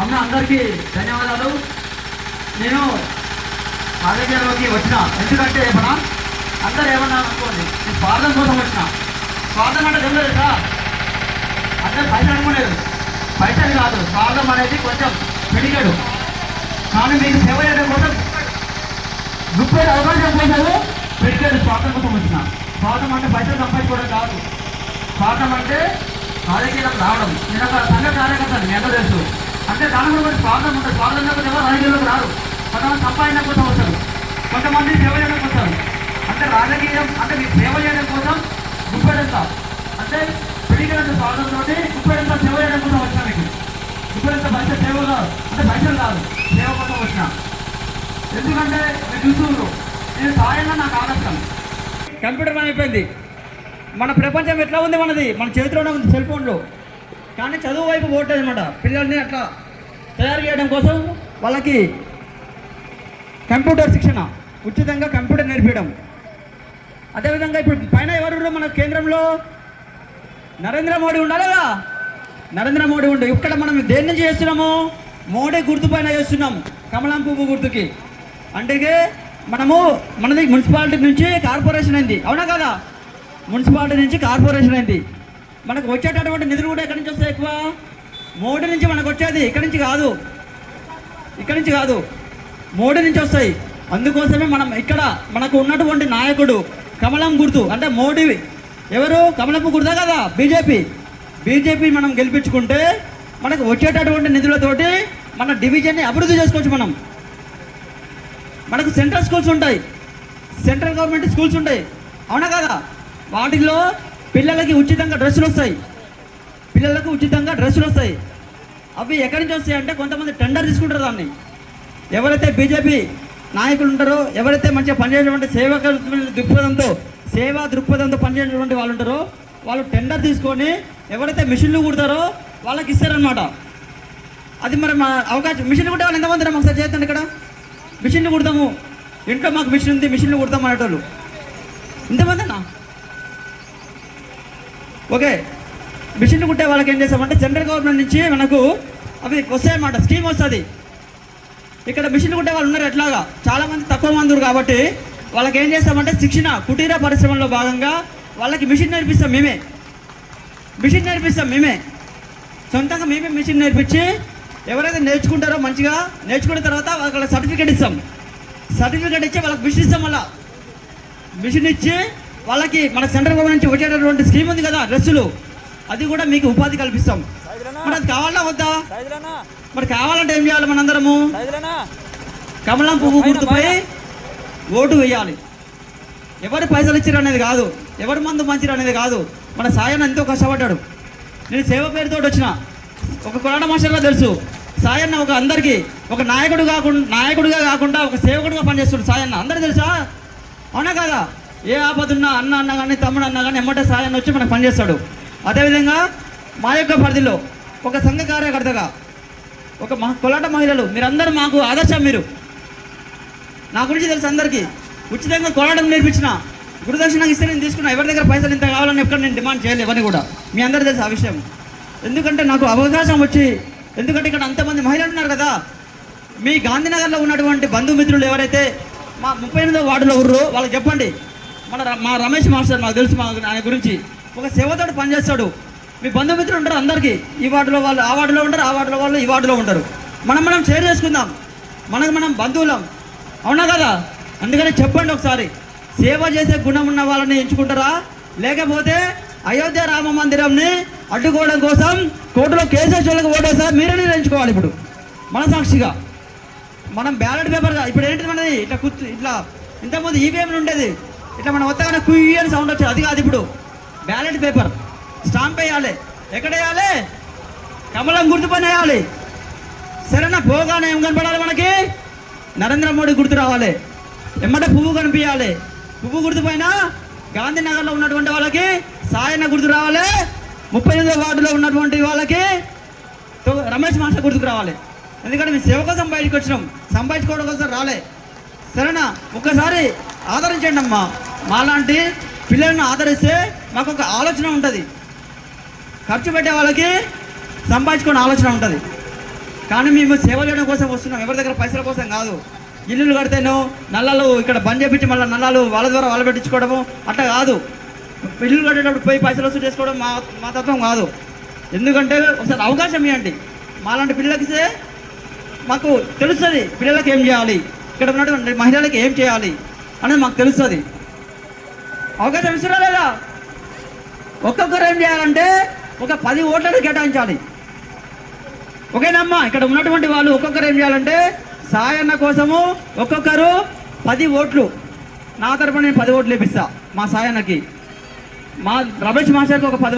అమ్మ అందరికీ ధన్యవాదాలు. నేను రాజకీయాల్లోకి వచ్చిన ఎందుకంటే ఏమన్నా అందరూ ఏమన్నా అనుకోండి, నేను స్వార్థం కోసం వచ్చిన. స్వార్థం అంటే తెలియదు కదా, అందరు పైసలు అనుకోలేదు. పైసలు కాదు, స్వార్థం అనేది కొంచెం పెరిగాడు. కానీ మీకు సేవ చేయడం కోసం ముప్పై అవకాశం పోయినారు పెరిగాడు. స్వార్థం కోసం వచ్చిన. స్వార్థం అంటే పైసలు సంపాదించుకోవడం కాదు. స్వార్థం అంటే రాజకీయాలకు రావడం. నేను ఒక సంఘ కార్యకర్తలు మీ అందరూ తెలుసు. అంటే దాని కూడా స్వార్థం ఉంటుంది. స్వార్థం లేకపోతే ఎవరు రాజకీయాలకు రారు. కొంతమంది సంపాదన కోసం వస్తారు, కొంతమంది సేవ చేయడం వస్తారు. అంటే రాజకీయం అంటే మీకు సేవ చేయడం కోసం గుప్పెడంతా అంటే పెరిగినంత స్వార్థంతో గుప్పెడంతా సేవ చేయడం కోసం వచ్చిన. మీకు గుప్పెడంతా పైసలు సేవ కాదు, అంటే పైసలు కాదు, సేవ కోసం వచ్చిన. ఎందుకంటే మీరు చూస్తున్నారు, నేను సాయంగా నాకు ఆదర్శం. కంప్యూటర్ అయిపోయింది. మన ప్రపంచం ఎట్లా ఉంది, మనది మన చేతిలోనే ఉంది, సెల్ ఫోన్లో. కానీ చదువు వైపు పోవట్లేదు అనమాట. పిల్లల్ని అట్లా తయారు చేయడం కోసం వాళ్ళకి కంప్యూటర్ శిక్షణ, ఉచితంగా కంప్యూటర్ నేర్పించడం. అదేవిధంగా ఇప్పుడు పైన ఎవరు మన కేంద్రంలో నరేంద్ర మోడీ ఉండాలి కదా, నరేంద్ర మోడీ ఉండు. ఇక్కడ మనం దేని నుంచి చేస్తున్నాము, మోడీ గుర్తు పైన చేస్తున్నాం, కమలం పువ్వు గుర్తుకి. అంటే మనది మున్సిపాలిటీ నుంచి కార్పొరేషన్ అయింది, అవునా కదా? మున్సిపాలిటీ నుంచి కార్పొరేషన్ అయింది. మనకు వచ్చేటటువంటి నిధులు కూడా ఎక్కడి నుంచి వస్తాయి? ఎక్కువ మోడీ నుంచి మనకు వచ్చేది, ఇక్కడి నుంచి కాదు, మోడీ నుంచి వస్తాయి. అందుకోసమే మనం ఇక్కడ మనకు ఉన్నటువంటి నాయకుడు కమలం గుర్తు, అంటే మోడీ ఎవరు? కమలపు గుర్తా కదా, బీజేపీ మనం గెలిపించుకుంటే మనకు వచ్చేటటువంటి నిధులతోటి మన డివిజన్ని అభివృద్ధి చేసుకోవచ్చు. మనకు సెంట్రల్ స్కూల్స్ ఉంటాయి, సెంట్రల్ గవర్నమెంట్ స్కూల్స్ ఉంటాయి, అవునా కదా? వాటిల్లో పిల్లలకి ఉచితంగా డ్రెస్సులు వస్తాయి. అవి ఎక్కడి నుంచి వస్తాయి అంటే కొంతమంది టెండర్ తీసుకుంటారు దాన్ని. ఎవరైతే బీజేపీ నాయకులు ఉంటారో, ఎవరైతే మంచిగా పనిచేసేటువంటి సేవా దృక్పథంతో పనిచేసేటువంటి వాళ్ళు ఉంటారో, వాళ్ళు టెండర్ తీసుకొని ఎవరైతే మిషన్లు కుడతారో వాళ్ళకి ఇస్తారనమాట. అది మరి మా అవకాశం. మిషన్లు కుట్టే వాళ్ళు ఎంతమంది మాకు సార్ చేస్తాను ఇక్కడ మిషన్లు కుడతాము, ఇంట్లో మాకు మిషన్ ఉంది, మిషన్లు కుడతాము అనేటోళ్ళు ఇంతమందినా? ఓకే, మిషన్లు కుట్టే వాళ్ళకి ఏం చేస్తామంటే సెంట్రల్ గవర్నమెంట్ నుంచి మనకు అవి వస్తాయన్నమాట, స్కీమ్ వస్తుంది. ఇక్కడ మిషన్లు కుట్టే వాళ్ళు ఉన్నారు, ఎట్లాగా చాలామంది తక్కువ మంది ఉన్నారు కాబట్టి వాళ్ళకి ఏం చేస్తామంటే శిక్షణ, కుటీర పరిశ్రమలో భాగంగా వాళ్ళకి మిషన్ నేర్పిస్తాం మేమే సొంతంగా మేమే మిషన్ నేర్పించి ఎవరైతే నేర్చుకుంటారో మంచిగా నేర్చుకున్న తర్వాత వాళ్ళకి సర్టిఫికేట్ ఇచ్చి వాళ్ళకి మిషన్ ఇస్తాం. మళ్ళీ మిషన్ ఇచ్చి వాళ్ళకి మన సెంట్రల్ గవర్నమెంట్ నుంచి వచ్చేటటువంటి స్కీమ్ ఉంది కదా, డ్రెస్సులు, అది కూడా మీకు ఉపాధి కల్పిస్తాం. మరి అది కావాలా వద్దా? మరి కావాలంటే ఏం చేయాలి? మనందరము కమలం పువ్వు గుర్తుపై ఓటు వేయాలి. ఎవరు పైసలు ఇచ్చారు అనేది కాదు, ఎవరు మందు మంచిరు అనేది కాదు. మన సాయన్న ఎంతో కష్టపడ్డాడు. నేను సేవ పేరుతో వచ్చిన ఒక కొరాట మాస్టర్గా తెలుసు. సాయన్న ఒక అందరికీ ఒక నాయకుడిగా కాకుండా ఒక సేవకుడిగా పనిచేస్తాడు సాయన్న. అందరూ తెలుసా, అవునా కదా? ఏ ఆపదున్నా అన్న కానీ తమ్ముడు అన్నా కానీ ఎమ్మటే సాయన్న వచ్చి మనకు పనిచేస్తాడు. అదేవిధంగా మా యొక్క పరిధిలో ఒక సంఘ కార్యకర్తగా ఒక కొలాట మహిళలు మీరందరూ మాకు ఆదర్శం. మీరు నా గురించి తెలుసు అందరికీ. ఉచితంగా కొలాటం నేర్పించిన, గురుదక్షిణ ఇస్తే నేను తీసుకున్నా. ఎవరి దగ్గర పైసలు ఇంత కావాలని ఎక్కడ నేను డిమాండ్ చేయలేదు, ఎవరిని కూడా. మీ అందరూ తెలుసు ఆ విషయం. ఎందుకంటే నాకు అవకాశం వచ్చి, ఎందుకంటే ఇక్కడ అంతమంది మహిళలు ఉన్నారు కదా. మీ గాంధీనగర్లో ఉన్నటువంటి బంధుమిత్రులు ఎవరైతే మా 38వ వార్డులో ఉన్నారో వాళ్ళకి చెప్పండి. మా రమేష్ మాస్టర్ మాకు తెలుసు, ఆయన గురించి ఒక సేవతోడు పనిచేస్తాడు. మీ బంధుమిత్రులు ఉంటారు అందరికీ. ఈ వార్డులో వాళ్ళు ఆ వార్డులో ఉంటారు, ఆ వార్డులో వాళ్ళు ఈ వార్డులో ఉంటారు. మనం షేర్ చేసుకుందాం, మనం బంధువులం, అవునా కదా? అందుకని చెప్పండి ఒకసారి, సేవ చేసే గుణం ఉన్న వాళ్ళని ఎంచుకుంటారా, లేకపోతే అయోధ్య రామ మందిరంని అడ్డుకోవడం కోసం కోర్టులో కేసెస్ వాళ్ళకి ఓటేసారా మీరే ఎంచుకోవాలి. ఇప్పుడు మనసాక్షిగా మనం బ్యాలెట్ పేపర్గా ఇప్పుడు ఏంటిది మనది ఇట్లా ఇంతకుముందు ఈవీఎంలు ఉండేది, ఇట్లా మనం వత్తగానే కుయ్యి అని సౌండ్ వచ్చేది. అది కాదు, ఇప్పుడు బ్యాలెట్ పేపర్ స్టాంప్ వేయాలి. ఎక్కడ వేయాలి? కమలం గుర్తు పైన వేయాలి. సరేనా? పోగానే ఏం కనపడాలి మనకి? నరేంద్ర మోడీ గుర్తు రావాలి. ఎమ్మటే పువ్వు కనిపించాలి. పువ్వు గుర్తు పైన గాంధీనగర్లో ఉన్నటువంటి వాళ్ళకి సాయన్న గుర్తు రావాలి. 38వ వార్డులో ఉన్నటువంటి వాళ్ళకి రమేష్ మాస్టర్ గుర్తుకు రావాలి. ఎందుకంటే మేము సేవ కోసం బయటకు వచ్చినాం, సంపాదించుకోవడం కోసం రాలే. సరేనా? ఒక్కసారి ఆదరించండి అమ్మా. మాలాంటి పిల్లలను ఆదరిస్తే మాకు ఒక ఆలోచన ఉంటుంది. ఖర్చు పెట్టే వాళ్ళకి సంపాదించుకునే ఆలోచన ఉంటుంది. కానీ మేము సేవ చేయడం కోసం వస్తున్నాం, ఎవరి దగ్గర పైసల కోసం కాదు. ఇల్లులు కడితేనో నల్లాలు ఇక్కడ బంద్ చేపించి మళ్ళీ నల్లాలు వాళ్ళ ద్వారా వాళ్ళు పెట్టించుకోవడము అట్లా కాదు. ఇల్లు కట్టేటప్పుడు పోయి పైసలు వసూలు చేసుకోవడం మా తత్వం కాదు. ఎందుకంటే ఒకసారి అవకాశం ఇవ్వండి. మాలాంటి పిల్లలకి మాకు తెలుస్తుంది పిల్లలకి ఏం చేయాలి, ఇక్కడ ఉన్నటువంటి మహిళలకి ఏం చేయాలి అనేది మాకు తెలుస్తుంది. అవకాశం ఇస్తున్నా లేదా? ఒక్కొక్కరు ఏం చేయాలంటే ఒక 10 ఓట్లను కేటాయించాలి. ఓకేనమ్మా? ఇక్కడ ఉన్నటువంటి వాళ్ళు ఒక్కొక్కరు ఏం చేయాలంటే సాయన్న కోసము ఒక్కొక్కరు 10 ఓట్లు, నా తరపున నేను 10 ఓట్లు ఇప్పిస్తా మా సాయన్నకి, మా రమేష్ మాస్టర్కి ఒక 10 ఓట్లు.